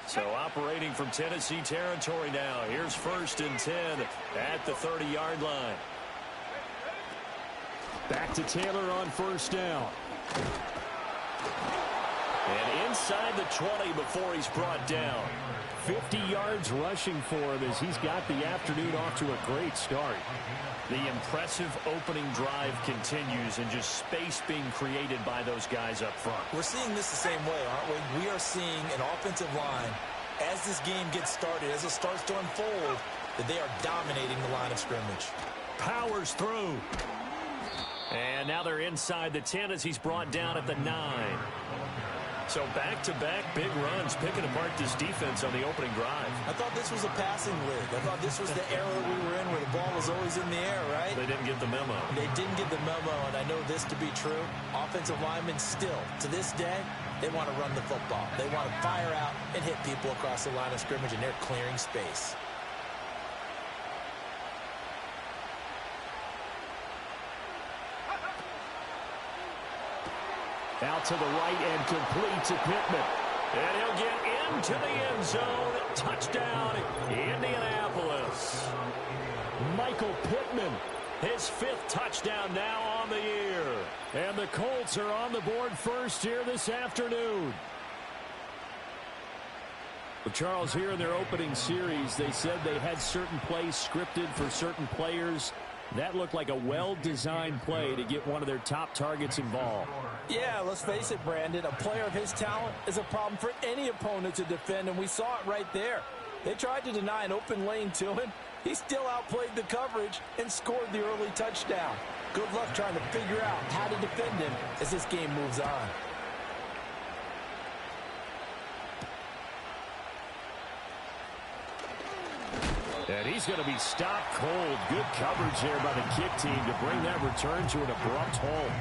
So operating from Tennessee territory now. Here's 1st and 10 at the 30-yard line. Back to Taylor on 1st down. And inside the 20 before he's brought down. 50 yards rushing for him as he's got the afternoon off to a great start. The impressive opening drive continues and just space being created by those guys up front. We're seeing this the same way, aren't we? We are seeing an offensive line, as this game gets started, as it starts to unfold, that they are dominating the line of scrimmage. Powers through. And now they're inside the 10 as he's brought down at the 9. So back-to-back big runs picking apart this defense on the opening drive. I thought this was a passing league. I thought this was the era we were in where the ball was always in the air, right? They didn't get the memo. They didn't get the memo, and I know this to be true. Offensive linemen still, to this day, they want to run the football. They want to fire out and hit people across the line of scrimmage, and they're clearing space. Out to the right and complete to Pittman. And he'll get into the end zone. Touchdown, Indianapolis. Michael Pittman. His 5th touchdown now on the year. And the Colts are on the board first here this afternoon. Well, Charles, here in their opening series, they said they had certain plays scripted for certain players. That looked like a well-designed play to get one of their top targets involved. Yeah, let's face it, Brandon. A player of his talent is a problem for any opponent to defend, and we saw it right there. They tried to deny an open lane to him. He still outplayed the coverage and scored the early touchdown. Good luck trying to figure out how to defend him as this game moves on. And he's going to be stopped cold. Good coverage there by the kick team to bring that return to an abrupt halt.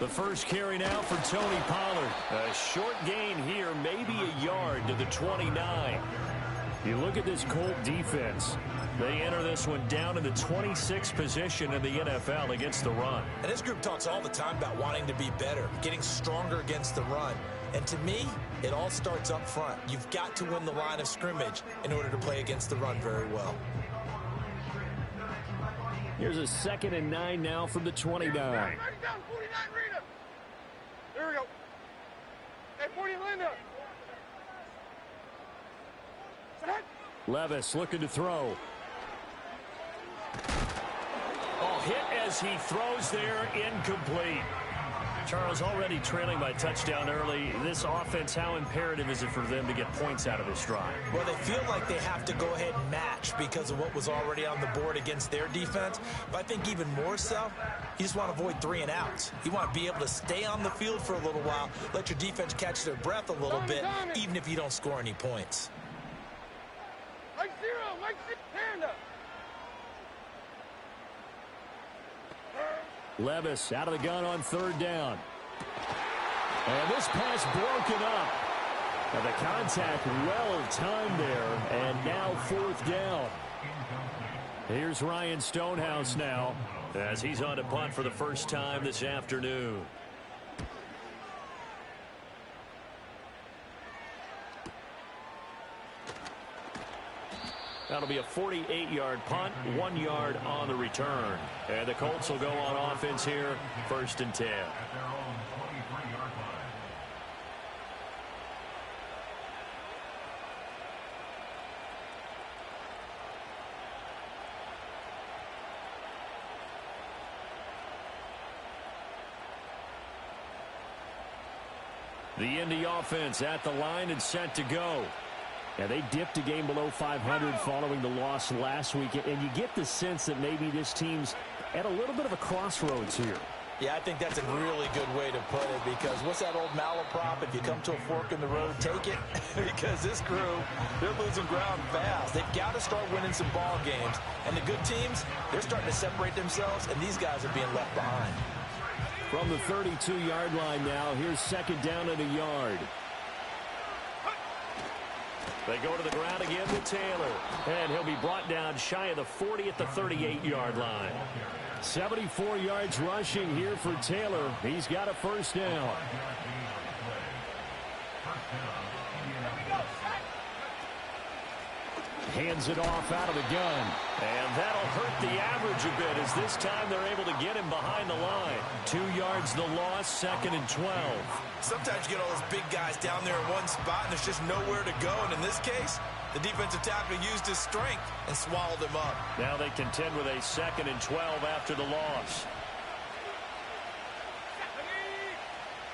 The first carry now for Tony Pollard. A short gain here, maybe a yard to the 29. You look at this Colt defense. They enter this one down in the 26th position in the NFL against the run. And this group talks all the time about wanting to be better, getting stronger against the run. And to me, it all starts up front. You've got to win the line of scrimmage in order to play against the run very well. Here's a 2nd and 9 now from the 29. There we go. Hey, 40 Linda. Levis looking to throw. Oh, hit as he throws there, incomplete. Charles, already trailing by touchdown early. This offense, how imperative is it for them to get points out of this drive? Well, they feel like they have to go ahead and match because of what was already on the board against their defense. But I think even more so, you just want to avoid 3 and outs. You want to be able to stay on the field for a little while, let your defense catch their breath a little bit, even if you don't score any points. Mike 0, hand up. Levis out of the gun on 3rd down. And this pass broken up. And the contact well timed there. And now 4th down. Here's Ryan Stonehouse now as he's on to punt for the first time this afternoon. That'll be a 48-yard punt, 1 yard on the return. And the Colts will go on offense here, 1st and 10. The Indy offense at the line and set to go. Yeah, they dipped a game below 500 following the loss last week, and you get the sense that maybe this team's at a little bit of a crossroads here. Yeah, I think that's a really good way to put it, because what's that old malaprop? If you come to a fork in the road, take it. Because this crew, they're losing ground fast. They've got to start winning some ball games. And the good teams, they're starting to separate themselves, and these guys are being left behind. From the 32-yard line now, here's second down and a yard. They go to the ground again with Taylor. And he'll be brought down shy of the 40 at the 38-yard line. 74 yards rushing here for Taylor. He's got a first down. Hands it off out of the gun. And that'll hurt the average a bit, as this time they're able to get him behind the line. 2 yards the loss, second and 12. Sometimes you get all those big guys down there in one spot, and there's just nowhere to go. And in this case, the defensive tackle used his strength and swallowed him up. Now they contend with a second and 12 after the loss.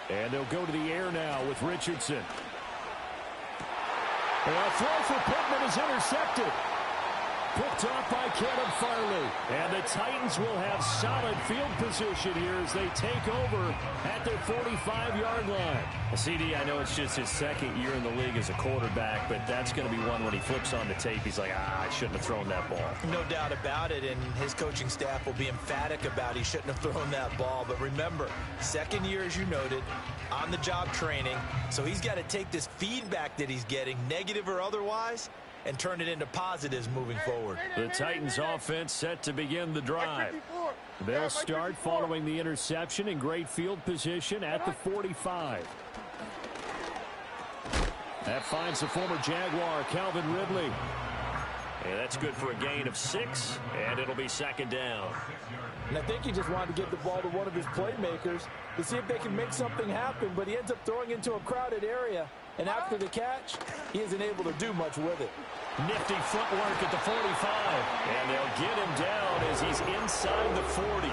And they'll go to the air now with Richardson. A throw for Pittman is intercepted. Picked off by Caleb Farley. And the Titans will have solid field position here as they take over at their 45-yard line. CD, I know it's just his second year in the league as a quarterback, but that's going to be one when he flips on the tape. He's like, I shouldn't have thrown that ball. No doubt about it, and his coaching staff will be emphatic about he shouldn't have thrown that ball. But remember, second year, as you noted, on-the-job training, so he's got to take this feedback that he's getting, negative or otherwise, and turn it into positives moving forward. The Titans offense set to begin the drive. They'll start following the interception in great field position at the 45. That finds the former Jaguar, Calvin Ridley. And that's good for a gain of 6, and it'll be second down. And I think he just wanted to get the ball to one of his playmakers to see if they can make something happen, but he ends up throwing into a crowded area. And after the catch, he isn't able to do much with it. Nifty footwork at the 45. And they'll get him down as he's inside the 40.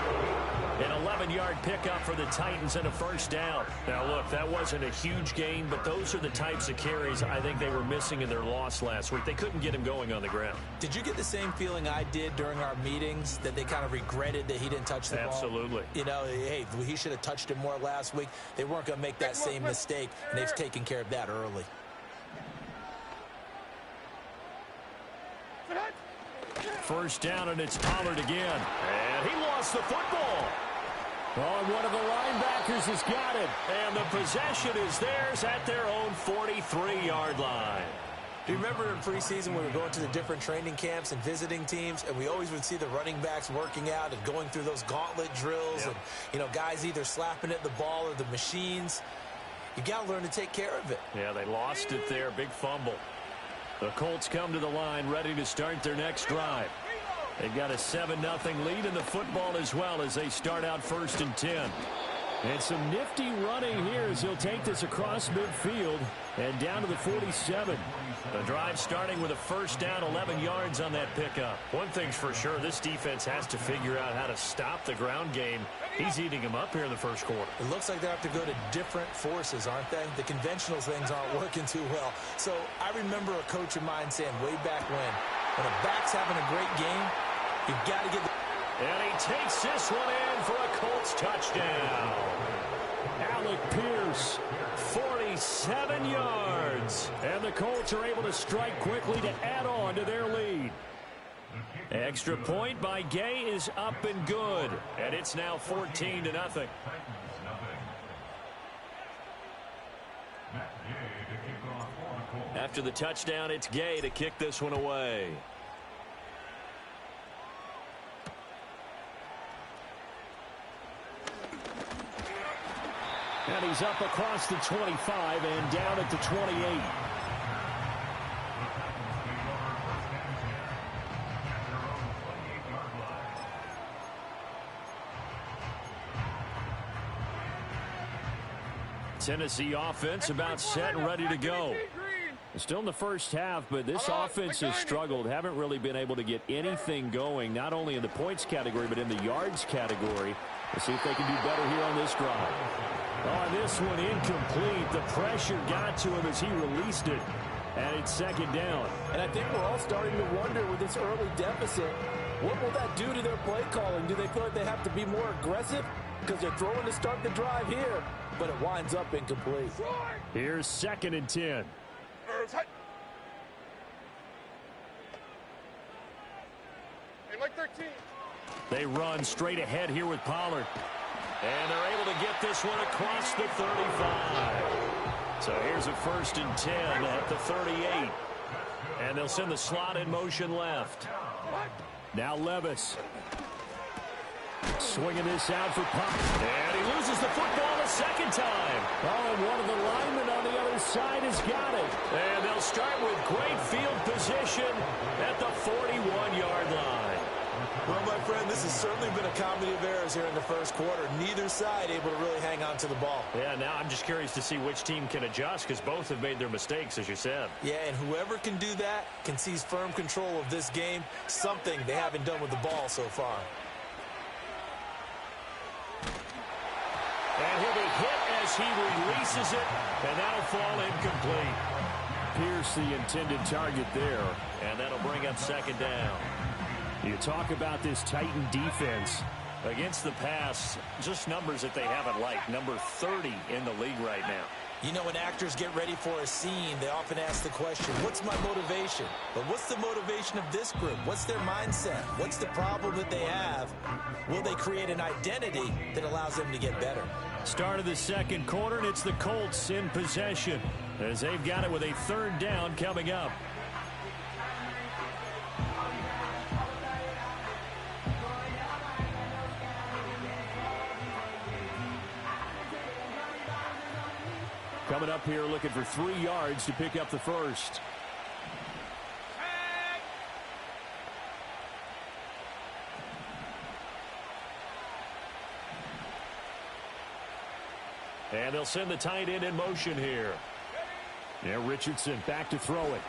An 11-yard pickup for the Titans and a first down. Now, look, that wasn't a huge gain, but those are the types of carries I think they were missing in their loss last week. They couldn't get him going on the ground. Did you get the same feeling I did during our meetings, that they kind of regretted that he didn't touch the ball? Absolutely. You know, hey, he should have touched it more last week. They weren't going to make that same mistake, and they've taken care of that early. First down, and it's Pollard again. And he lost the football. Oh, and one of the linebackers has got it. And the possession is theirs at their own 43-yard line. Do you remember in preseason when we were going to the different training camps and visiting teams, and we always would see the running backs working out and going through those gauntlet drills, Yep. and, you know, guys either slapping at the ball or the machines? You got to learn to take care of it. Yeah, they lost it there. Big fumble. The Colts come to the line ready to start their next drive. They've got a 7-0 lead in the football as well as they start out first and 10. And some nifty running here as he'll take this across midfield and down to the 47. The drive starting with a first down, 11 yards on that pickup. One thing's for sure, this defense has to figure out how to stop the ground game. He's eating them up here in the first quarter. It looks like they have to go to different forces, aren't they? The conventional things aren't working too well. So I remember a coach of mine saying way back when a back's having a great game, you've got to get the... And he takes this one in for a Colts touchdown. Alec Pierce, 47 yards. and the Colts are able to strike quickly to add on to their lead. Extra point by Gay is up and good. And it's now 14-0. After the touchdown, it's Gay to kick this one away. And he's up across the 25 and down at the 28. Tennessee offense about set and ready to go. Still in the first half, but this offense has struggled. Haven't really been able to get anything going, not only in the points category, but in the yards category. We'll see if they can do better here on this drive. Oh, this one incomplete. The pressure got to him as he released it. And it's second down. And I think we're all starting to wonder with this early deficit, what will that do to their play calling? Do they feel like they have to be more aggressive? because they're throwing to start the drive here, but it winds up incomplete. Here's 2nd and 10. Like 13. They run straight ahead here with Pollard. And they're able to get this one across the 35. So here's a 1st and 10 at the 38. And they'll send the slot in motion left. Now Levis. Swinging this out for Pollard. And he loses the football a 2nd time. Oh, and one of the linemen on the other side has got it. And they'll start with great field position at the 41-yard line. Well, my friend, this has certainly been a comedy of errors here in the first quarter. Neither side able to really hang on to the ball. Yeah, now I'm just curious to see which team can adjust because both have made their mistakes, as you said. Yeah, and whoever can do that can seize firm control of this game, something they haven't done with the ball so far. And he'll be hit as he releases it, and that'll fall incomplete. Pierce the intended target there. And that'll bring up 2nd down. You talk about this Titan defense. Against the pass, just numbers that they haven't liked. Number 30 in the league right now. You know, when actors get ready for a scene, they often ask the question, what's my motivation? But what's the motivation of this group? What's their mindset? What's the problem that they have? Will they create an identity that allows them to get better? Start of the 2nd quarter, and it's the Colts in possession as they've got it with a 3rd down coming up. Coming up here looking for 3 yards to pick up the 1st. And they'll send the tight end in motion here. Now Richardson back to throw it.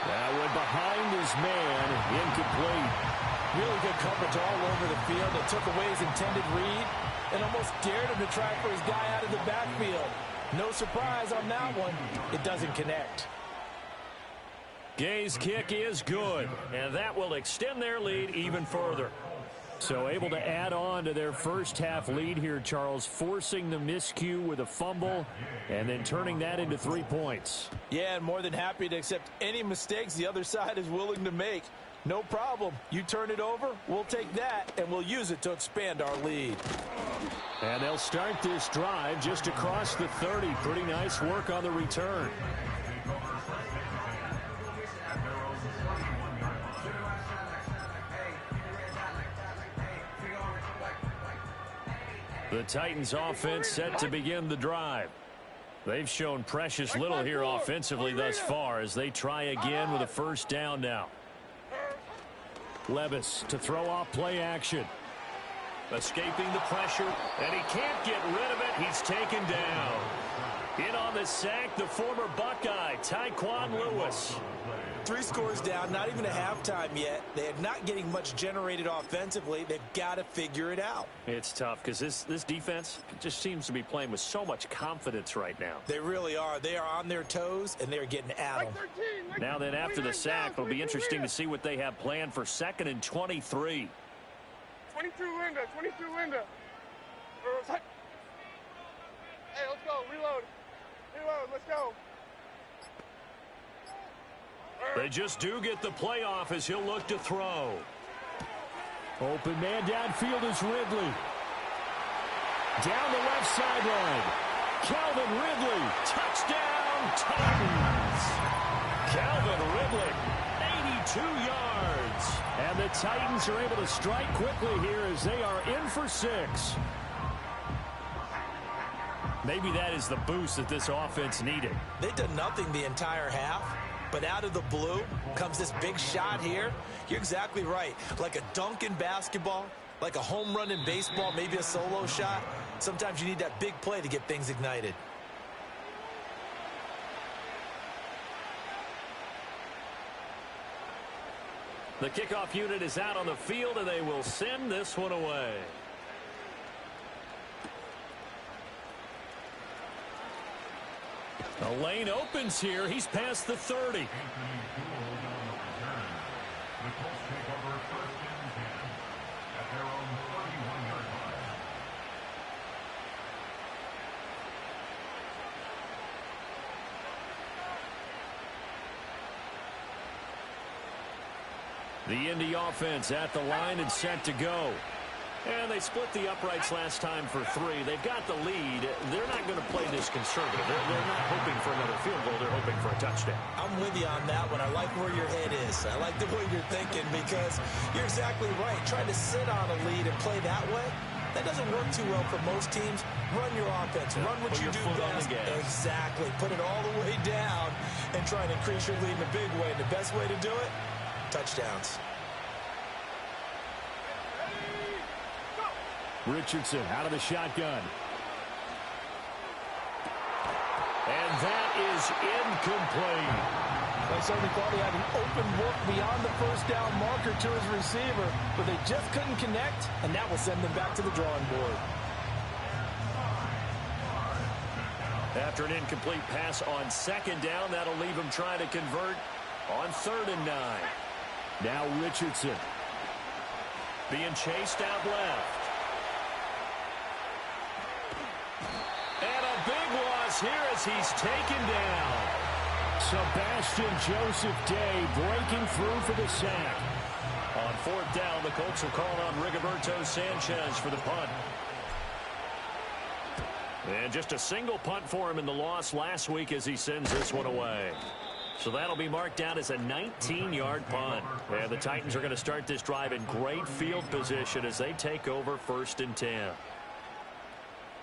That one behind his man, incomplete. Really good coverage all over the field. It took away his intended read and almost dared him to try for his guy out of the backfield. No surprise on that one. It doesn't connect. Gay's kick is good, and that will extend their lead even further. So able to add on to their first half lead here, Charles, forcing the miscue with a fumble and then turning that into 3 points. Yeah, and more than happy to accept any mistakes the other side is willing to make. No problem. You turn it over, we'll take that, and we'll use it to expand our lead. And they'll start this drive just across the 30. Pretty nice work on the return. The Titans offense set to begin the drive. They've shown precious little here offensively thus far as they try again with a 1st down now. Levis to throw off play action. Escaping the pressure, and he can't get rid of it. He's taken down. In on the sack, the former Buckeye, Tyquan Lewis. 3 scores down, not even a halftime yet. They are not getting much generated offensively. They've got to figure it out. It's tough because this defense just seems to be playing with so much confidence right now. They really are. They are on their toes, and they're getting at them. Now then, after the sack, it'll be interesting to see what they have planned for 2nd and 23. 22 Linda, 22 Linda. Hey, let's go, reload. Reload, let's go. They just do get the playoff as he'll look to throw. Open man downfield is Ridley. Down the left sideline. Calvin Ridley. Touchdown, Titans. Calvin Ridley, 82 yards. And the Titans are able to strike quickly here as they are in for 6. Maybe that is the boost that this offense needed. They've done nothing the entire half, but out of the blue comes this big shot here. You're exactly right. Like a dunk in basketball, like a home run in baseball, maybe a solo shot. Sometimes you need that big play to get things ignited. The kickoff unit is out on the field, and they will send this one away. The lane opens here. He's past the 30. The Indy offense at the line and set to go. And they split the uprights last time for 3. They've got the lead. They're not going to play this conservative. They're not hoping for another field goal. They're hoping for a touchdown. I'm with you on that one. I like where your head is. I like the way you're thinking because you're exactly right. Trying to sit on a lead and play that way, that doesn't work too well for most teams. Run your offense. Run what you do best. Exactly. Put it all the way down and try and increase your lead in a big way. And the best way to do it, touchdowns. Richardson out of the shotgun. And that is incomplete. They certainly thought he had an open look beyond the first down marker to his receiver, but they just couldn't connect, and that will send them back to the drawing board. After an incomplete pass on 2nd down, that'll leave him trying to convert on 3rd and 9. Now Richardson. Being chased out left. And a big loss here as he's taken down. Sebastian Joseph Day breaking through for the sack. On 4th down, the Colts will call on Rigoberto Sanchez for the punt. And just a single punt for him in the loss last week as he sends this one away. So that'll be marked down as a 19-yard punt. And the Titans are going to start this drive in great field position as they take over 1st and 10.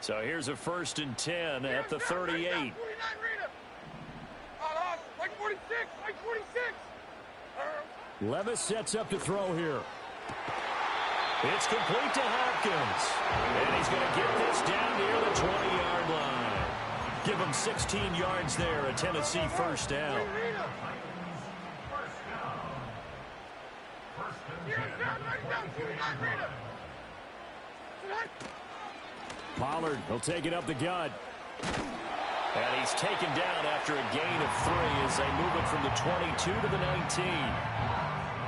So here's a 1st and 10 at the 38. Levis sets up to throw here. It's complete to Hopkins. And he's going to get this down near the 20-yard line. Give him 16 yards there, a Tennessee 1st down. Pollard will take it up the gut. And he's taken down after a gain of 3 as they move it from the 22 to the 19.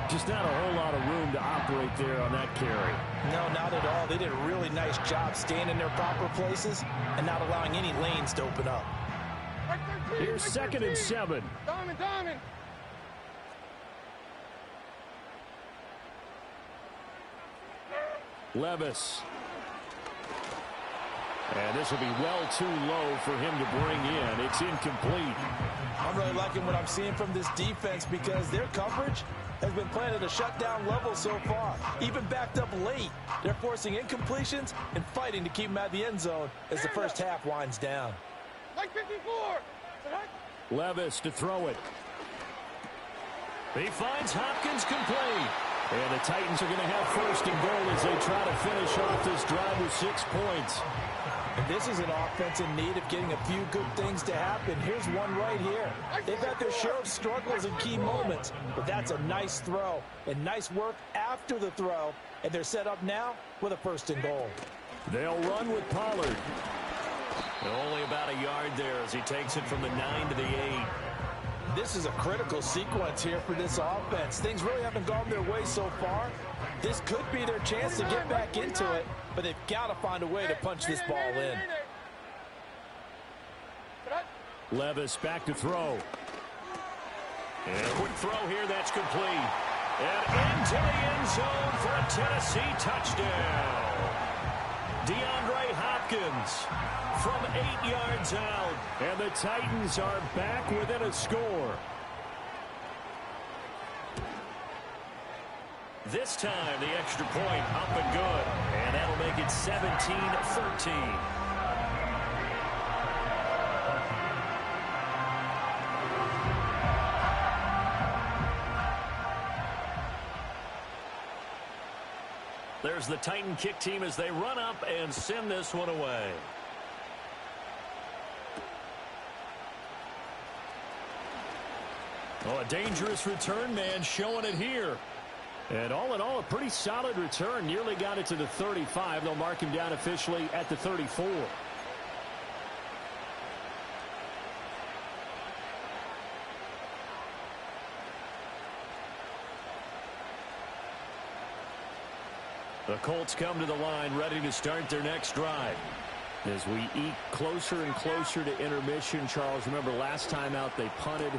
Just not a whole lot of room to operate there on that carry. No, not at all. They did a really nice job staying in their proper places and not allowing any lanes to open up. Here's 2nd and 7. Diamond. Levis. And this will be well too low for him to bring in. It's incomplete. I'm really liking what I'm seeing from this defense because their coverage has been playing at a shutdown level so far. Even backed up late, they're forcing incompletions and fighting to keep them out of the end zone as the first half winds down. Like 54. Levis to throw it. He finds Hopkins complete. And the Titans are going to have 1st and goal as they try to finish off this drive with 6 points. And this is an offense in need of getting a few good things to happen. Here's one right here. They've had their share of struggles in key moments, but that's a nice throw and nice work after the throw. And they're set up now with a 1st and goal. They'll run with Pollard. Only about a yard there as he takes it from the 9 to the 8. This is a critical sequence here for this offense. Things really haven't gone their way so far. This could be their chance to get back into it, but they've got to find a way to punch this ball in. Levis back to throw. And a quick throw here that's complete. And into the end zone for a Tennessee touchdown. DeAndre Hopkins from 8 yards out. And the Titans are back within a score. This time, the extra point up and good. And that'll make it 17-13. There's the Titan kick team as they run up and send this one away. Oh, a dangerous return man showing it here. And all in all, a pretty solid return. Nearly got it to the 35. They'll mark him down officially at the 34. The Colts come to the line ready to start their next drive. As we eke closer and closer to intermission, Charles, remember last time out they punted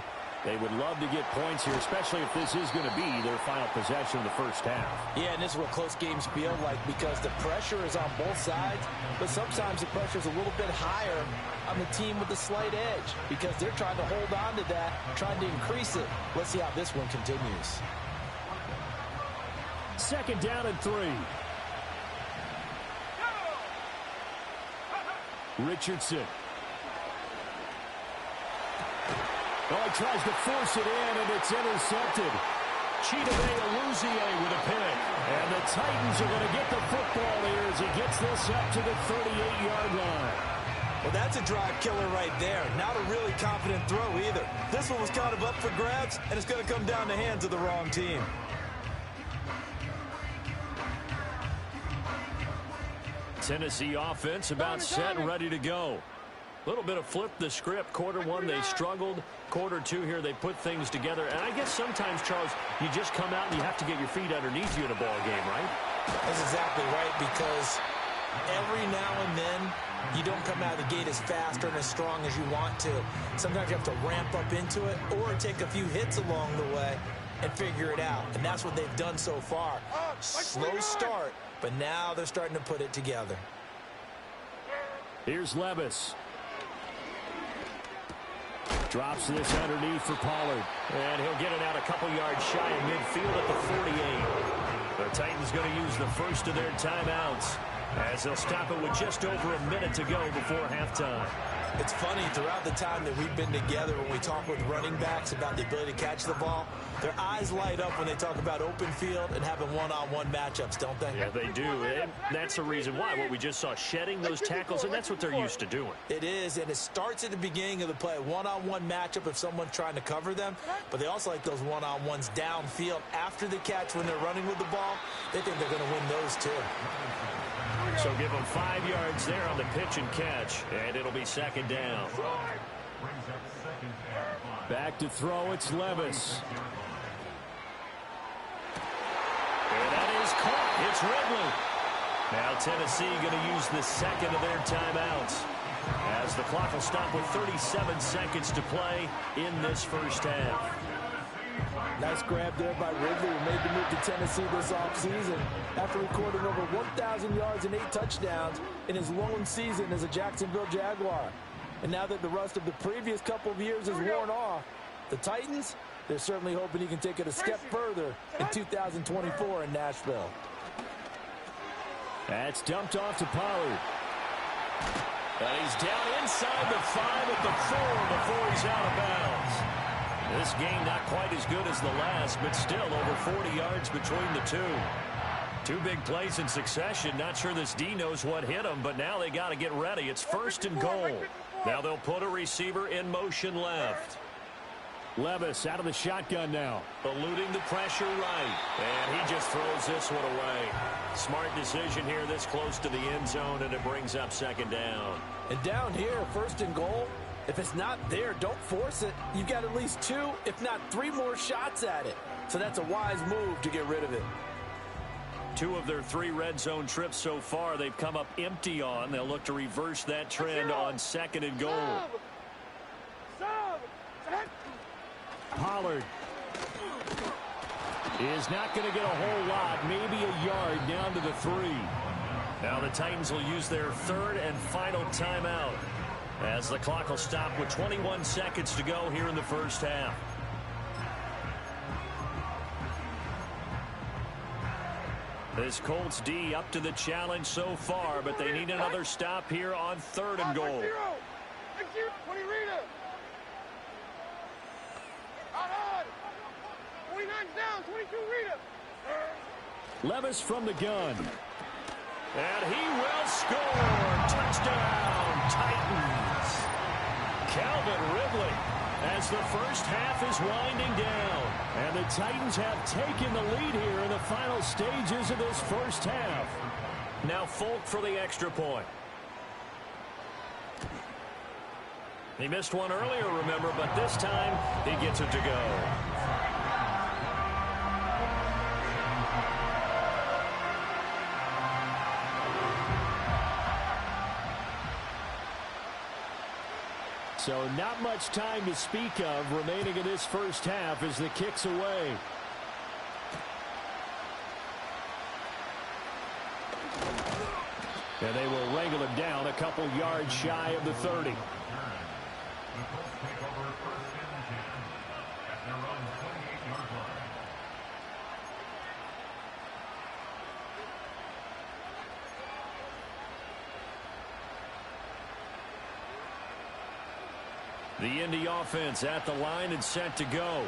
They would love to get points here, especially if this is going to be their final possession of the first half. Yeah, and this is what close games feel like because the pressure is on both sides, but sometimes the pressure is a little bit higher on the team with the slight edge because they're trying to hold on to that, trying to increase it. Let's see how this one continues. Second down and 3. Richardson. Oh, he tries to force it in, and it's intercepted. Chidobe Awuzie with a pick. And the Titans are going to get the football here as he gets this up to the 38-yard line. Well, that's a drive killer right there. Not a really confident throw either. This one was kind of up for grabs, and it's going to come down the hands of the wrong team. Tennessee offense about set and ready to go. A little bit of flip the script. Quarter one, they struggled. Quarter two here, they put things together. And I guess sometimes, Charles, you just come out and you have to get your feet underneath you in a ball game, right? That's exactly right, because every now and then you don't come out of the gate as fast or as strong as you want to. Sometimes you have to ramp up into it or take a few hits along the way and figure it out. And that's what they've done so far. Slow start, but now they're starting to put it together. Here's Levis. Drops this underneath for Pollard. And he'll get it out a couple yards shy of midfield at the 48. The Titans going to use the first of their timeouts as they'll stop it with just over a minute to go before halftime. It's funny, throughout the time that we've been together, when we talk with running backs about the ability to catch the ball, their eyes light up when they talk about open field and having one-on-one matchups, don't they? Yeah, they do. And that's the reason why. What we just saw, shedding those tackles, and that's what they're used to doing. It is, and it starts at the beginning of the play. One-on-one matchup if someone's trying to cover them, but they also like those one-on-ones downfield after the catch when they're running with the ball. They think they're going to win those too. So give them 5 yards there on the pitch and catch, and it'll be second down. Back to throw, it's Levis. And that is caught. It's Ridley. Now Tennessee going to use the second of their timeouts as the clock will stop with 37 seconds to play in this first half. Nice grab there by Ridley, who made the move to Tennessee this offseason after recording over 1,000 yards and 8 touchdowns in his lone season as a Jacksonville Jaguar. And now that the rust of the previous couple of years is worn off, the Titans, they're certainly hoping he can take it a step further in 2024 in Nashville. That's dumped off to Pollard. And he's down inside the 5 at the 4 before he's out of bounds. This game not quite as good as the last, but still over 40 yards between the two. Two big plays in succession. Not sure this D knows what hit him, but now they got to get ready. It's first and goal. Now they'll put a receiver in motion left. Levis out of the shotgun now. Eluding the pressure right. And he just throws this one away. Smart decision here this close to the end zone, and it brings up second down. And down here, first and goal, if it's not there, don't force it. You've got at least 2, if not 3 more shots at it. So that's a wise move to get rid of it. 2 of their 3 red zone trips so far they've come up empty on. They'll look to reverse that trend on second and goal. Pollard is not going to get a whole lot, maybe a yard down to the 3. Now the Titans will use their third and final timeout as the clock will stop with 21 seconds to go here in the first half. This Colts D up to the challenge so far, but they need another stop here on third and goal. 49's down, 22 Rita. Levis from the gun. And he will score. Touchdown, Titans. Calvin Ridley as the first half is winding down. And the Titans have taken the lead here in the final stages of this first half. Now Folk for the extra point. He missed one earlier, remember, but this time he gets it to go. So not much time to speak of remaining in this first half as the kick's away. And they will wrangle him down a couple yards shy of the 30. The Indy offense at the line and set to go.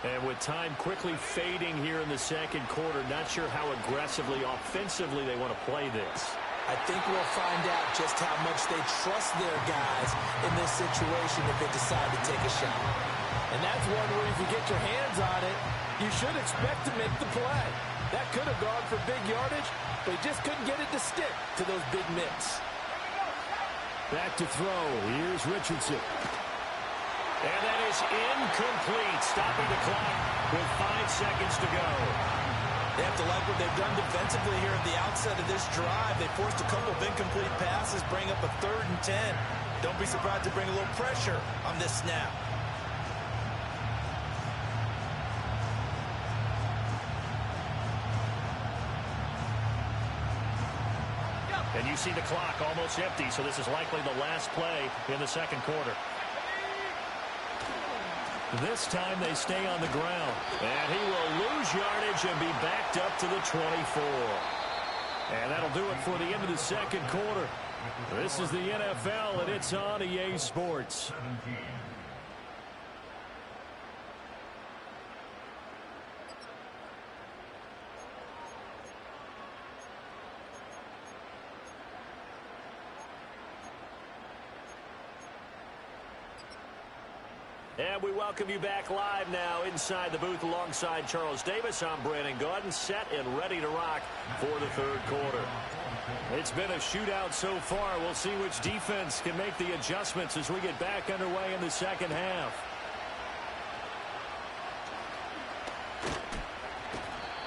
And with time quickly fading here in the second quarter, not sure how aggressively, offensively they want to play this. I think we'll find out just how much they trust their guys in this situation if they decide to take a shot. And that's one where if you get your hands on it, you should expect to make the play. That could have gone for big yardage, but he just couldn't get it to stick to those big mitts. Back to throw. Here's Richardson. And that is incomplete, stopping the clock with 5 seconds to go. They have to like what they've done defensively here at the outset of this drive. They forced a couple of incomplete passes, bring up a 3rd and 10. Don't be surprised to bring a little pressure on this snap. And you see the clock almost empty, so this is likely the last play in the second quarter. This time they stay on the ground. And he will lose yardage and be backed up to the 24. And that'll do it for the end of the second quarter. This is the NFL, and it's on EA Sports. And we welcome you back live now inside the booth alongside Charles Davis. I'm Brandon Gaudin, set and ready to rock for the third quarter. It's been a shootout so far. We'll see which defense can make the adjustments as we get back underway in the second half.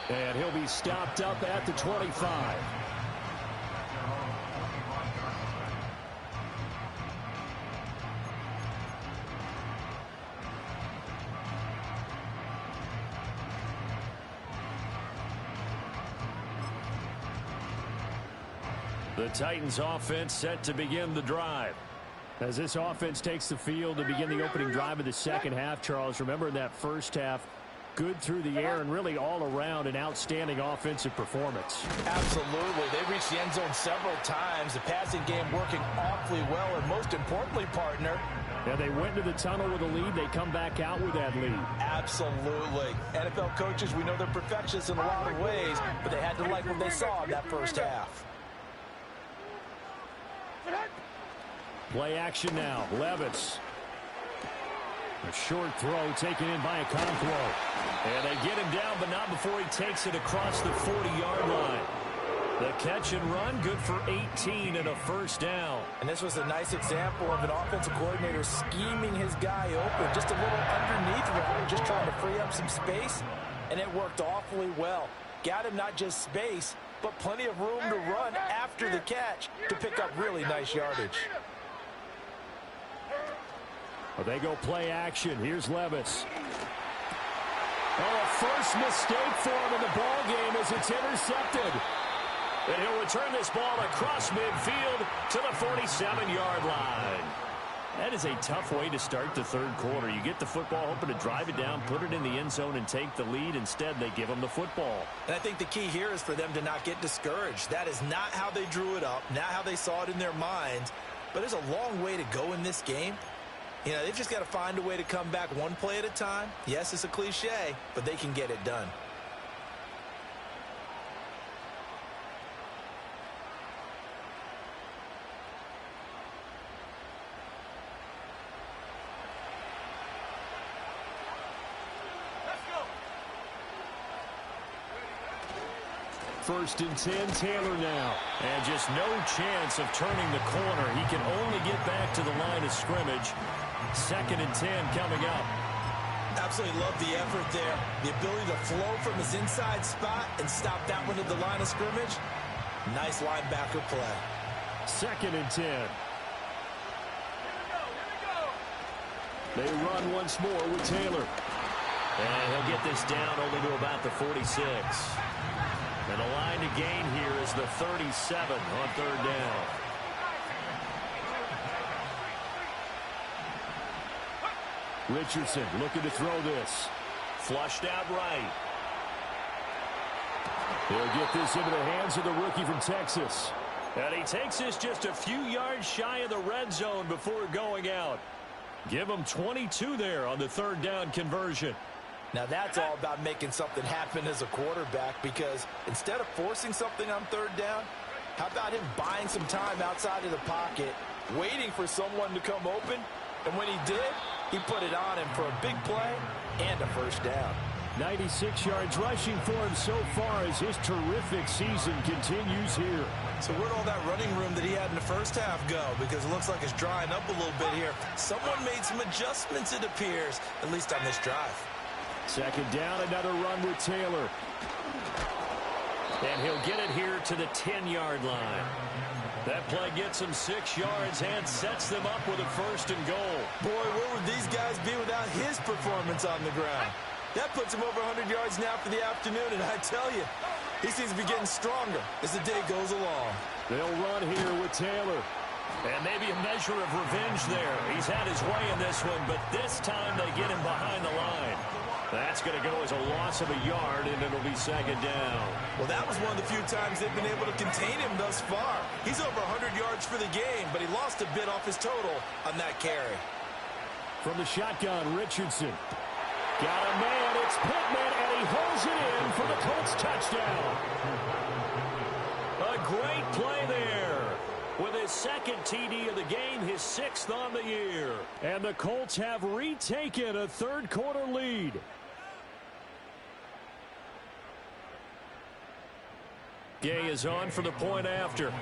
And he'll be stopped up at the 25. The Titans offense set to begin the drive. As this offense takes the field to begin the opening drive of the second half, Charles, remember in that first half, good through the air and really all around an outstanding offensive performance. Absolutely. They reached the end zone several times. The passing game working awfully well, and most importantly, partner, yeah, they went to the tunnel with a lead. They come back out with that lead. Absolutely. NFL coaches, we know they're perfectionists in a lot of ways, but they had to like what they saw in that first half. Play action now. Levis. A short throw taken in by Okonkwo. And they get him down, but not before he takes it across the 40-yard line. The catch and run, good for 18 and a first down. And this was a nice example of an offensive coordinator scheming his guy open. Just a little underneath route, just trying to free up some space. And it worked awfully well. Got him not just space, but plenty of room to run after the catch to pick up really nice yardage. Well, they go play action. Here's Levis. Oh, a first mistake for him in the ball game as it's intercepted. And he'll return this ball across midfield to the 47-yard line. That is a tough way to start the third quarter. You get the football, hoping to drive it down, put it in the end zone, and take the lead. Instead, they give them the football. And I think the key here is for them to not get discouraged. That is not how they drew it up, not how they saw it in their minds. But there's a long way to go in this game. You know, they've just got to find a way to come back one play at a time. Yes, it's a cliche, but they can get it done. First and 10, Taylor now. And just no chance of turning the corner. He can only get back to the line of scrimmage. Second and 10 coming up. Absolutely love the effort there. The ability to flow from his inside spot and stop that one at the line of scrimmage. Nice linebacker play. Second and 10. They run once more with Taylor. And he'll get this down only to about the 46. And the line to gain here is the 37 on third down. Richardson looking to throw this. Flushed out right. He'll get this into the hands of the rookie from Texas. And he takes this just a few yards shy of the red zone before going out. Give him 22 there on the third down conversion. Now that's all about making something happen as a quarterback, because instead of forcing something on third down, how about him buying some time outside of the pocket, waiting for someone to come open, and when he did, he put it on him for a big play and a first down. 96 yards rushing for him so far as his terrific season continues here. So where'd all that running room that he had in the first half go? Because it looks like it's drying up a little bit here. Someone made some adjustments, it appears, at least on this drive. Second down, another run with Taylor. And he'll get it here to the 10-yard line. That play gets him 6 yards and sets them up with a first and goal. Boy, where would these guys be without his performance on the ground? That puts him over 100 yards now for the afternoon, and I tell you, he seems to be getting stronger as the day goes along. They'll run here with Taylor. And maybe a measure of revenge there. He's had his way in this one, but this time they get him behind the line. That's going to go as a loss of a yard, and it'll be second down. Well, that was one of the few times they've been able to contain him thus far. He's over 100 yards for the game, but he lost a bit off his total on that carry. From the shotgun, Richardson. Got a man, it's Pittman, and he holds it in for the Colts touchdown. A great play there. With his second TD of the game, his 6th on the year. And the Colts have retaken a third-quarter lead. Gay is on for the point after.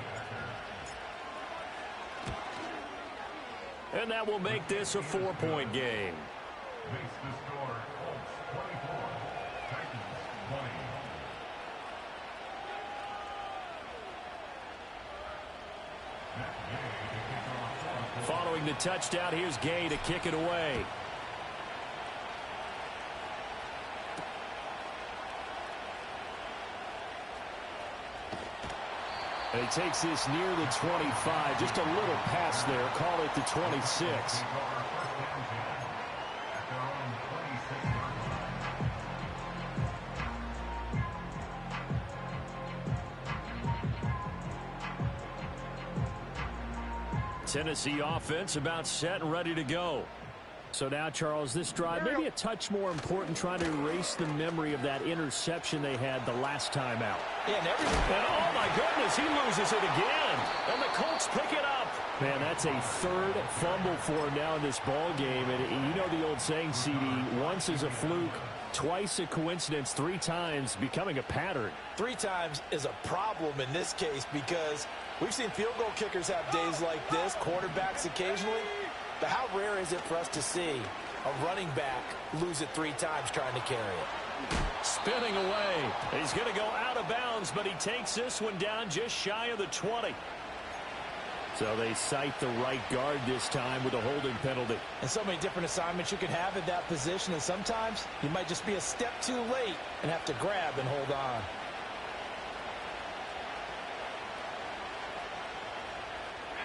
And that will make this a 4-point game. Makes the score Colts 24, Titans 20. Following the touchdown, here's Gay to kick it away. And he takes this near the 25. Just a little pass there. Call it the 26. Tennessee offense about set and ready to go. So now, Charles, this drive maybe a touch more important, trying to erase the memory of that interception they had the last time out. Yeah, and oh my goodness, he loses it again. And the Colts pick it up. Man, that's a third fumble for him now in this ball game. And you know the old saying, CD, once is a fluke, twice a coincidence, 3 times becoming a pattern. 3 times is a problem in this case, because we've seen field goal kickers have days like this, quarterbacks occasionally. But how rare is it for us to see a running back lose it 3 times trying to carry it? Spinning away. He's going to go out of bounds, but he takes this one down just shy of the 20. So they cite the right guard this time with a holding penalty. And so many different assignments you can have at that position, and sometimes you might just be a step too late and have to grab and hold on.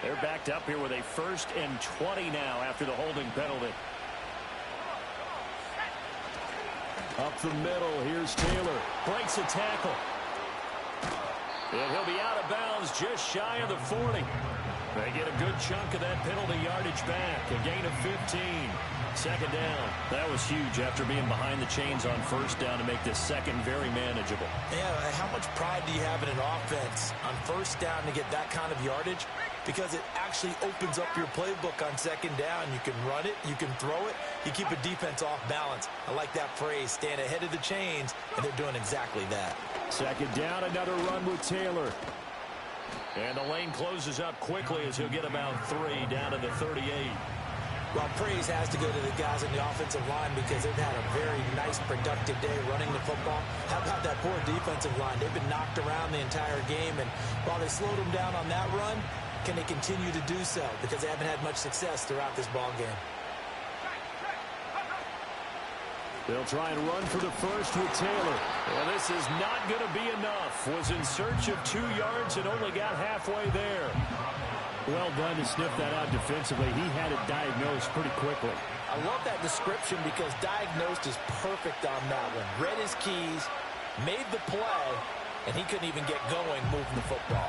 They're backed up here with a 1st and 20 now after the holding penalty. Up the middle, here's Taylor. Breaks a tackle. And he'll be out of bounds just shy of the 40. They get a good chunk of that penalty yardage back. A gain of 15. Second down. That was huge after being behind the chains on 1st down to make this second very manageable. Yeah, how much pride do you have in an offense on 1st down to get that kind of yardage? Because it actually opens up your playbook on 2nd down. You can run it, you can throw it, you keep a defense off balance. I like that phrase, stand ahead of the chains, and they're doing exactly that. Second down, another run with Taylor. And the lane closes up quickly as he'll get about 3 down to the 38. Well, praise has to go to the guys on the offensive line because they've had a very nice, productive day running the football. How about that poor defensive line? They've been knocked around the entire game, and while they slowed them down on that run, can they continue to do so? Because they haven't had much success throughout this ball game. They'll try and run for the first with Taylor. And this is not going to be enough. Was in search of 2 yards and only got halfway there. Well done to sniff that out defensively. He had it diagnosed pretty quickly. I love that description because diagnosed is perfect on that one. Read his keys, made the play, and he couldn't even get going moving the football.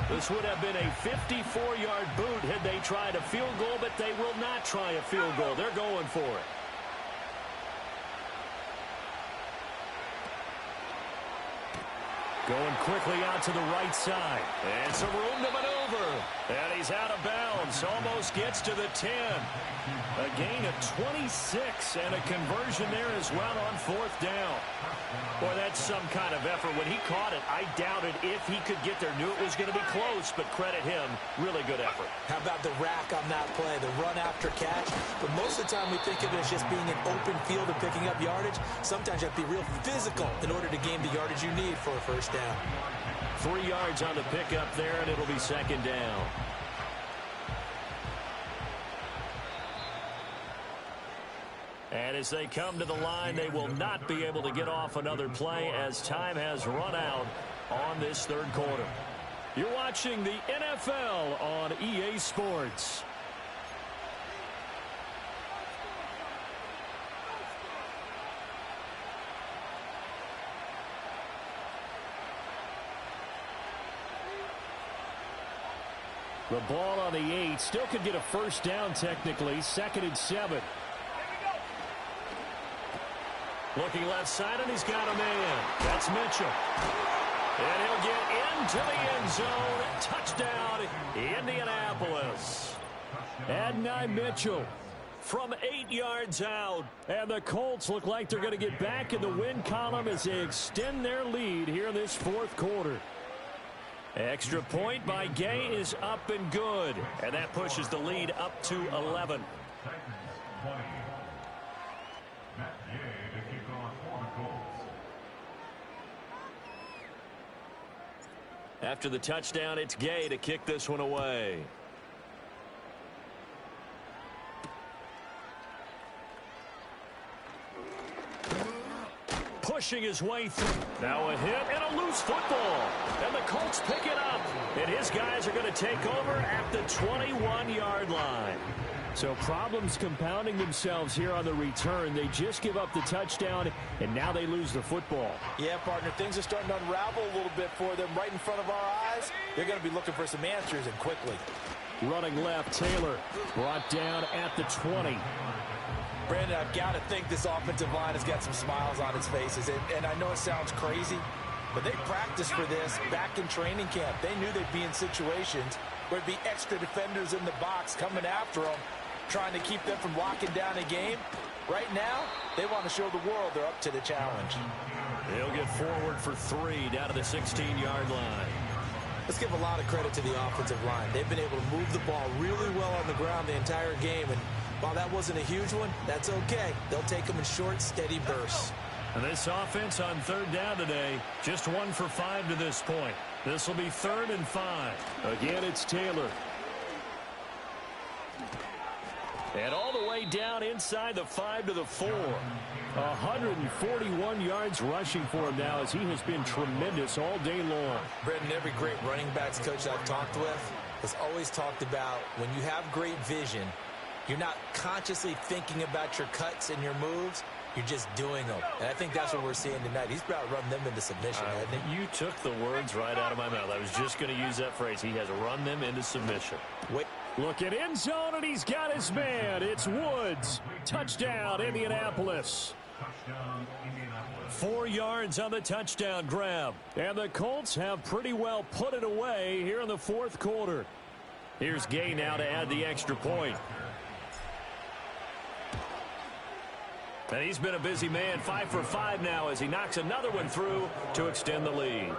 This would have been a 54-yard boot had they tried a field goal, but they will not try a field goal. They're going for it. Going quickly out to the right side. And some room to maneuver. And he's out of bounds. Almost gets to the 10. A gain of 26 and a conversion there as well on 4th down. Boy, that's some kind of effort. When he caught it, I doubted if he could get there. Knew it was going to be close, but credit him. Really good effort. How about the rack on that play, the run after catch? But most of the time we think of it as just being an open field and picking up yardage. Sometimes you have to be real physical in order to gain the yardage you need for a first down. 3 yards on the pickup there, and it'll be 2nd down. And as they come to the line, they will not be able to get off another play as time has run out on this 3rd quarter. You're watching the NFL on EA Sports. The ball on the 8. Still could get a first down technically. 2nd and 7. Looking left side, and he's got a man. That's Mitchell. And he'll get into the end zone. Touchdown, Indianapolis. Adonai Mitchell From 8 yards out. And the Colts look like they're going to get back in the win column as they extend their lead here in this 4th quarter. Extra point by Gay is up and good. And that pushes the lead up to 11. After the touchdown, it's Gay to kick this one away. Pushing his way through. Now a hit and a loose football. And the Colts pick it up. And his guys are going to take over at the 21-yard line. So problems compounding themselves here on the return. They just give up the touchdown, and now they lose the football. Yeah, partner, things are starting to unravel a little bit for them right in front of our eyes. They're going to be looking for some answers, and quickly. Running left, Taylor brought down at the 20. Brandon, I've got to think this offensive line has got some smiles on its faces. And I know it sounds crazy, but they practiced for this back in training camp. They knew they'd be in situations where there'd be extra defenders in the box coming after them, trying to keep them from locking down a game. Right now, they want to show the world they're up to the challenge. He'll get forward for 3 down to the 16-yard line. Let's give a lot of credit to the offensive line. They've been able to move the ball really well on the ground the entire game, and while that wasn't a huge one, that's okay. They'll take them in short, steady bursts. And this offense on 3rd down today, just 1 for 5 to this point. This will be 3rd and 5. Again, it's Taylor. And all the way down inside the 5 to the 4. 141 yards rushing for him now as he has been tremendous all day long. Brendan, every great running backs coach I've talked with has always talked about when you have great vision, you're not consciously thinking about your cuts and your moves. You're just doing them. And I think that's what we're seeing tonight. He's about to run them into submission, hasn't he? You took the words right out of my mouth. I was just going to use that phrase. He has run them into submission. Wait. Look at end zone, and he's got his man. It's Woods. Touchdown, Indianapolis. 4 yards on the touchdown grab. And the Colts have pretty well put it away here in the 4th quarter. Here's Gay now to add the extra point. And he's been a busy man, 5 for 5 now as he knocks another one through to extend the lead.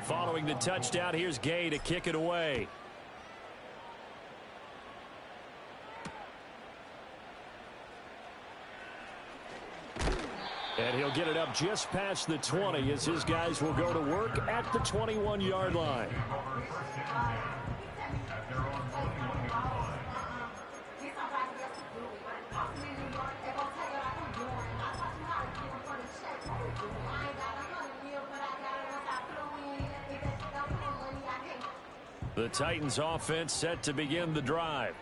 Following the touchdown, here's Gay to kick it away. And he'll get it up just past the 20 as his guys will go to work at the 21-yard line. The Titans offense set to begin the drive.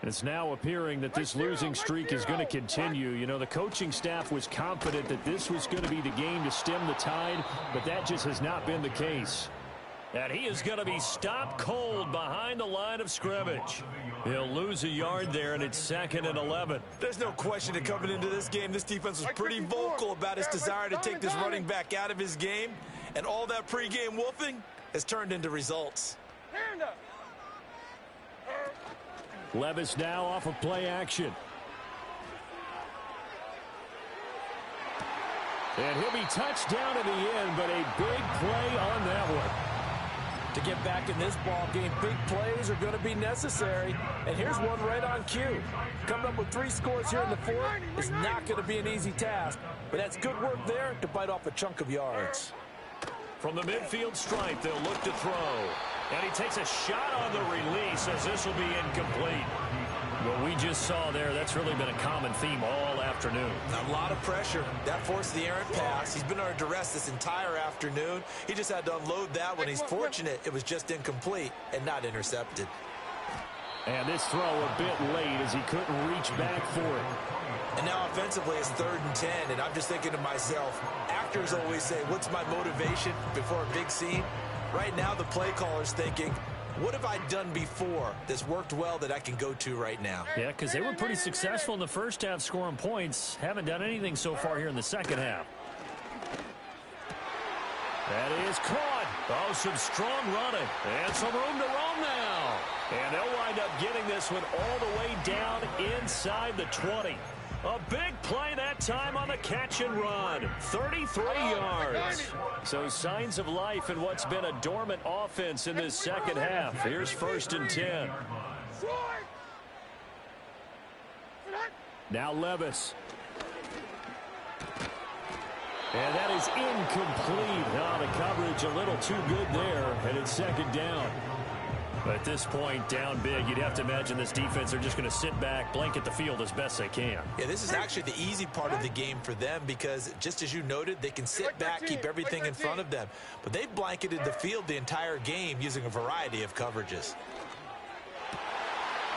It's now appearing that this losing streak is going to continue. You know, the coaching staff was confident that this was going to be the game to stem the tide, but that just has not been the case. And he is going to be stopped cold behind the line of scrimmage. He'll lose a yard there, and it's 2nd and 11. There's no question that coming into this game, this defense was pretty vocal about its desire to take this running back out of his game. And all that pregame wolfing has turned into results. Hand up. Levis now off of play action. And he'll be touched down at the end, but a big play on that one. To get back in this ball game, big plays are going to be necessary. And here's one right on cue. Coming up with 3 scores here in the 4th is not going to be an easy task, but that's good work there to bite off a chunk of yards. From the midfield stripe, they'll look to throw. And he takes a shot on the release as this will be incomplete. What we just saw there, that's really been a common theme all afternoon. A lot of pressure. That forced the errant pass. He's been under duress this entire afternoon. He just had to unload that one. He's fortunate it was just incomplete and not intercepted. And this throw a bit late as he couldn't reach back for it. And now offensively it's 3rd and 10, and I'm just thinking to myself, actors always say, what's my motivation before a big scene? Right now the play caller's thinking, what have I done before that's worked well that I can go to right now? Yeah, because they were pretty successful in the first half scoring points. Haven't done anything so far here in the second half. That is caught. Oh, some strong running. And some room to roam now. And they'll wind up getting this one all the way down inside the 20. A big play that time on the catch and run. 33 yards. So signs of life in what's been a dormant offense in this second half. Here's 1st and 10. Now Levis. And that is incomplete. Now the coverage a little too good there, and it's 2nd down. At this point, down big, you'd have to imagine this defense are just going to sit back, blanket the field as best they can. Yeah, this is actually the easy part of the game for them because, just as you noted, they can sit back, keep everything in front of them. But they've blanketed the field the entire game using a variety of coverages.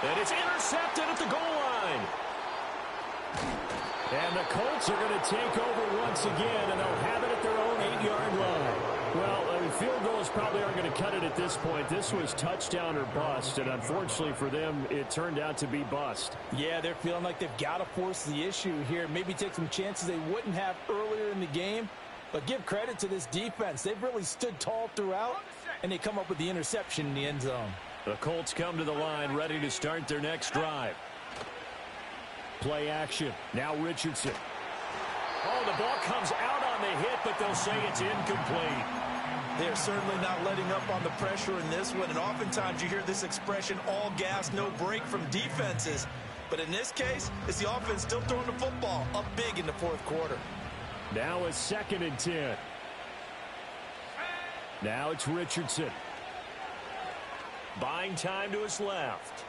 And it's intercepted at the goal line. And the Colts are going to take over once again, and they'll have it at their own 8-yard line. Well, field goals probably aren't going to cut it at this point. This was touchdown or bust, and unfortunately for them, it turned out to be bust. Yeah, they're feeling like they've got to force the issue here. Maybe take some chances they wouldn't have earlier in the game. But give credit to this defense. They've really stood tall throughout, and they come up with the interception in the end zone. The Colts come to the line ready to start their next drive. Play action. Now Richardson. Oh, the ball comes out on the hit, but they'll say it's incomplete. They're certainly not letting up on the pressure in this one, and oftentimes you hear this expression, all gas, no break from defenses. But in this case, it's the offense still throwing the football up big in the 4th quarter. Now it's 2nd and 10. Now it's Richardson. Buying time to his left.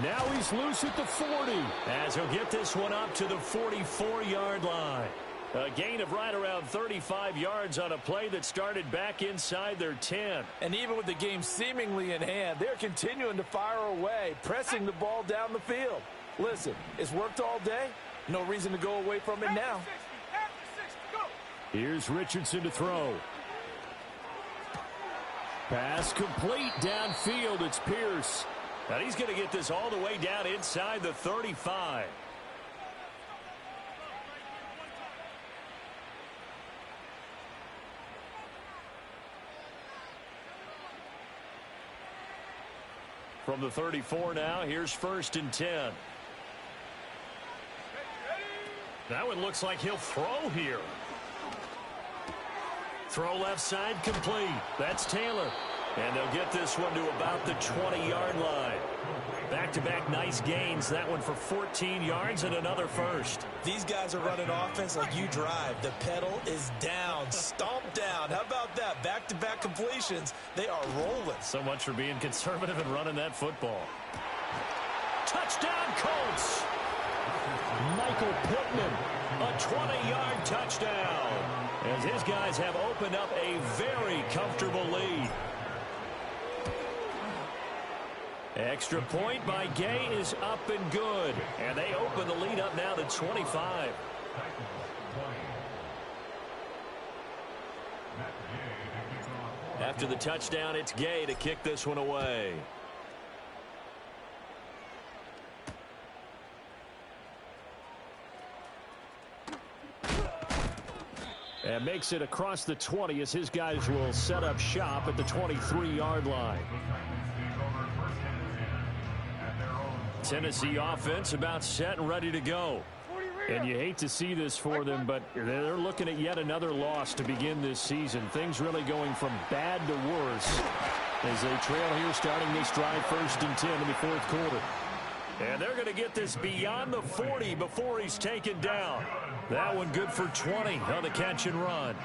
Now he's loose at the 40. As he'll get this one up to the 44-yard line. A gain of right around 35 yards on a play that started back inside their 10. And even with the game seemingly in hand, they're continuing to fire away, pressing the ball down the field. Listen, it's worked all day. No reason to go away from it now. Here's Richardson to throw. Pass complete downfield. It's Pierce. And he's going to get this all the way down inside the 35. From the 34 now, here's 1st and 10. That one looks like he'll throw here. Throw left side complete. That's Taylor. And they'll get this one to about the 20-yard line. Back-to-back nice gains. That one for 14 yards and another first. These guys are running offense like you drive. The pedal is down, stomped down. How about that? Back-to-back completions. They are rolling. So much for being conservative and running that football. Touchdown, Colts! Michael Pittman. A 20-yard touchdown. As his guys have opened up a very comfortable lead. Extra point by Gay is up and good. And they open the lead up now to 25. After the touchdown, it's Gay to kick this one away. And makes it across the 20 as his guys will set up shop at the 23-yard line. Tennessee offense about set and ready to go. And you hate to see this for them, but they're looking at yet another loss to begin this season. Things really going from bad to worse as they trail here starting this drive 1st and 10 in the 4th quarter. And they're going to get this beyond the 40 before he's taken down. That one good for 20 on the catch and run.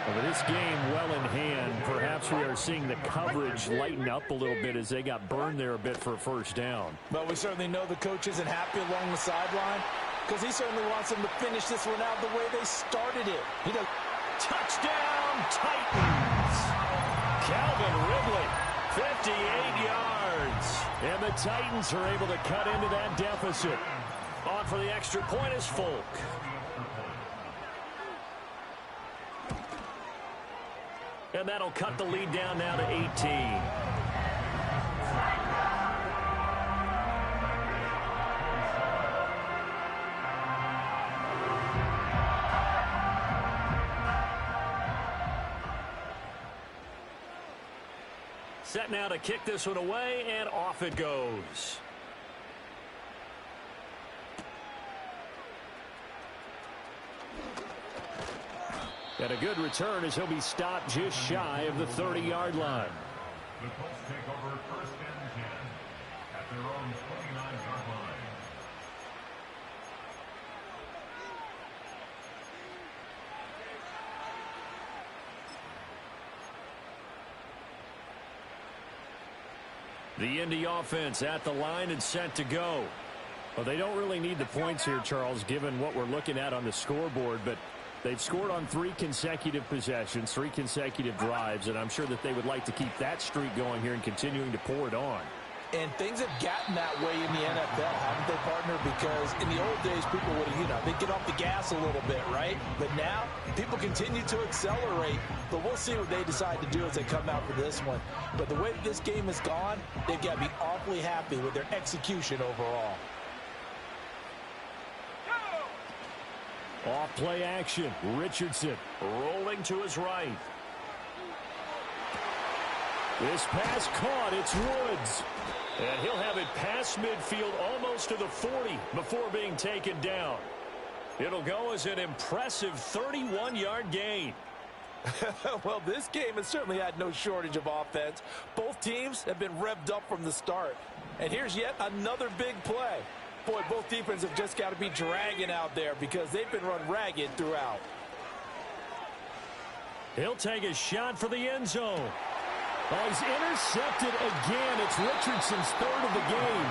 Well, with this game well in hand, perhaps we are seeing the coverage lighten up a little bit as they got burned there a bit for a 1st down. But we certainly know the coach isn't happy along the sideline because he certainly wants them to finish this one out the way they started it. He does. Touchdown, Titans. Calvin Ridley, 58 yards. And the Titans are able to cut into that deficit. On for the extra point is Folk. And that'll cut the lead down now to 18. Set now to kick this one away, and off it goes. And a good return as he'll be stopped just shy of the 30-yard line. The Colts take over 1st and 10 at their own 29-yard line. The Indy offense at the line and set to go. Well, they don't really need the points here, Charles, given what we're looking at on the scoreboard, but they've scored on 3 consecutive possessions, 3 consecutive drives, and I'm sure that they would like to keep that streak going here and continuing to pour it on. And things have gotten that way in the NFL, haven't they, partner? Because in the old days, people would, they'd get off the gas a little bit, right? But now, people continue to accelerate. But we'll see what they decide to do as they come out for this one. But the way that this game has gone, they've got to be awfully happy with their execution overall. Off play action. Richardson Rolling to his right. This pass caught. It's Woods. And he'll have it past midfield almost to the 40 before being taken down. It'll go as an impressive 31-yard gain. Well, this game has certainly had no shortage of offense. Both teams have been revved up from the start. And here's yet another big play. Boy, both defenses have just got to be dragging out there because they've been run ragged throughout. He'll take a shot for the end zone. Oh, he's intercepted again. It's Richardson's 3rd of the game.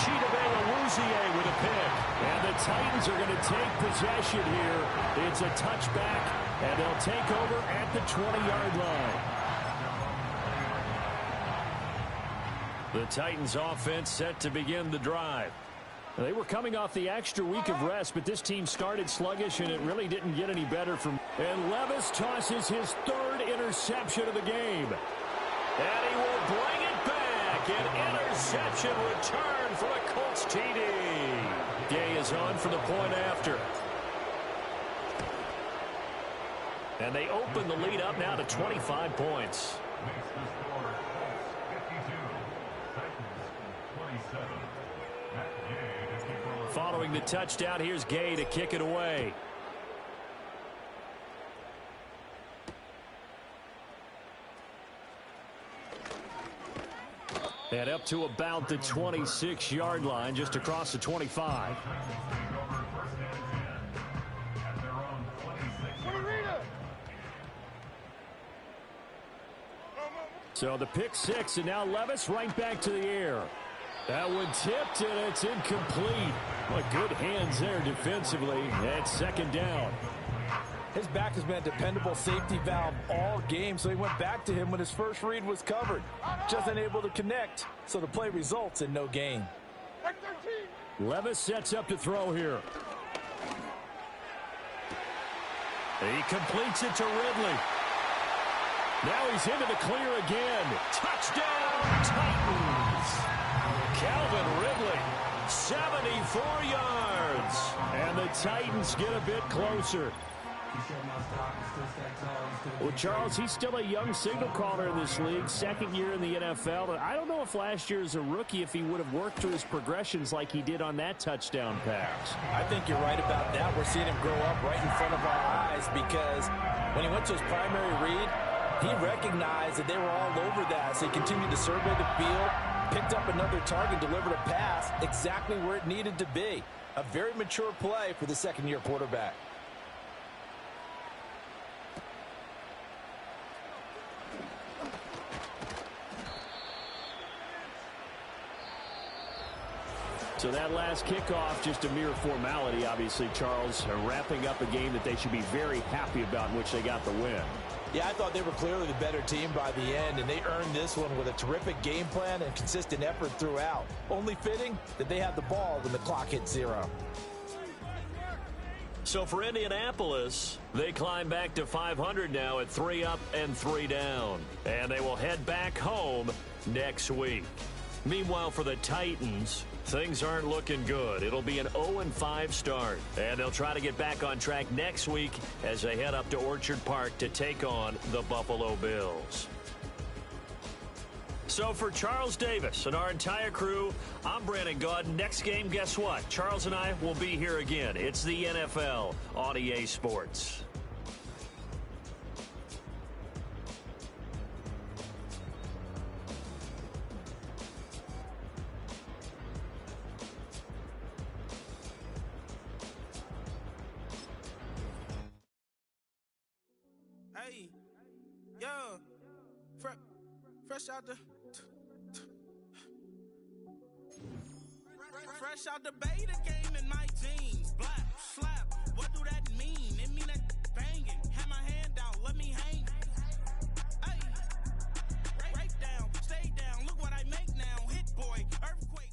Chidobe Awuzie with a pick. And the Titans are going to take possession here. It's a touchback, and they'll take over at the 20-yard line. The Titans offense set to begin the drive. They were coming off the extra week of rest, but this team started sluggish, and it really didn't get any better from. And Levis tosses his 3rd interception of the game. And he will bring it back. An interception return for the Colts TD. Gay is on for the point after. And they open the lead up now to 25 points. Makes the score Colts 52, Titans 27. Matt Gay to kick over. Following the touchdown, here's Gay to kick it away. And up to about the 26-yard line, just across the 25. So the pick 6, and now Levis right back to the air. That one tipped, and it's incomplete. But good hands there defensively at 2nd down. His back has been a dependable safety valve all game, so he went back to him when his first read was covered. Just unable to connect, so the play results in no gain. Levis sets up to throw here. He completes it to Ridley. Now he's into the clear again. Touchdown, Titans. Calvin Ridley, 74 yards. And the Titans get a bit closer. Well, Charles, he's still a young signal caller in this league, second year in the NFL. But I don't know if last year as a rookie, if he would have worked through his progressions like he did on that touchdown pass. I think you're right about that. We're seeing him grow up right in front of our eyes because when he went to his primary read, he recognized that they were all over that. So he continued to survey the field, picked up another target, delivered a pass exactly where it needed to be. A very mature play for the second-year quarterback. So that last kickoff, just a mere formality, obviously, Charles, wrapping up a game that they should be very happy about in which they got the win. Yeah, I thought they were clearly the better team by the end, and they earned this one with a terrific game plan and consistent effort throughout. Only fitting that they had the ball when the clock hit 0. So for Indianapolis, they climb back to 500 now at 3 up and 3 down. And they will head back home next week. Meanwhile, for the Titans, things aren't looking good. It'll be an 0-5 start, and they'll try to get back on track next week as they head up to Orchard Park to take on the Buffalo Bills. So for Charles Davis and our entire crew, I'm Brandon Gaudin. Next game, guess what? Charles and I will be here again. It's the NFL on EA Sports. Fresh out the beta game in my jeans. Black, slap, what do that mean? It mean that banging. Have my hand out, let me hang. Hey, break down, stay down. Look what I make now. Hit boy, earthquake.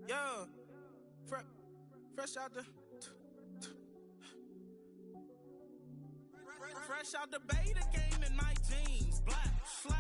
Yeah, fresh out the beta game in my jeans. Black, slap.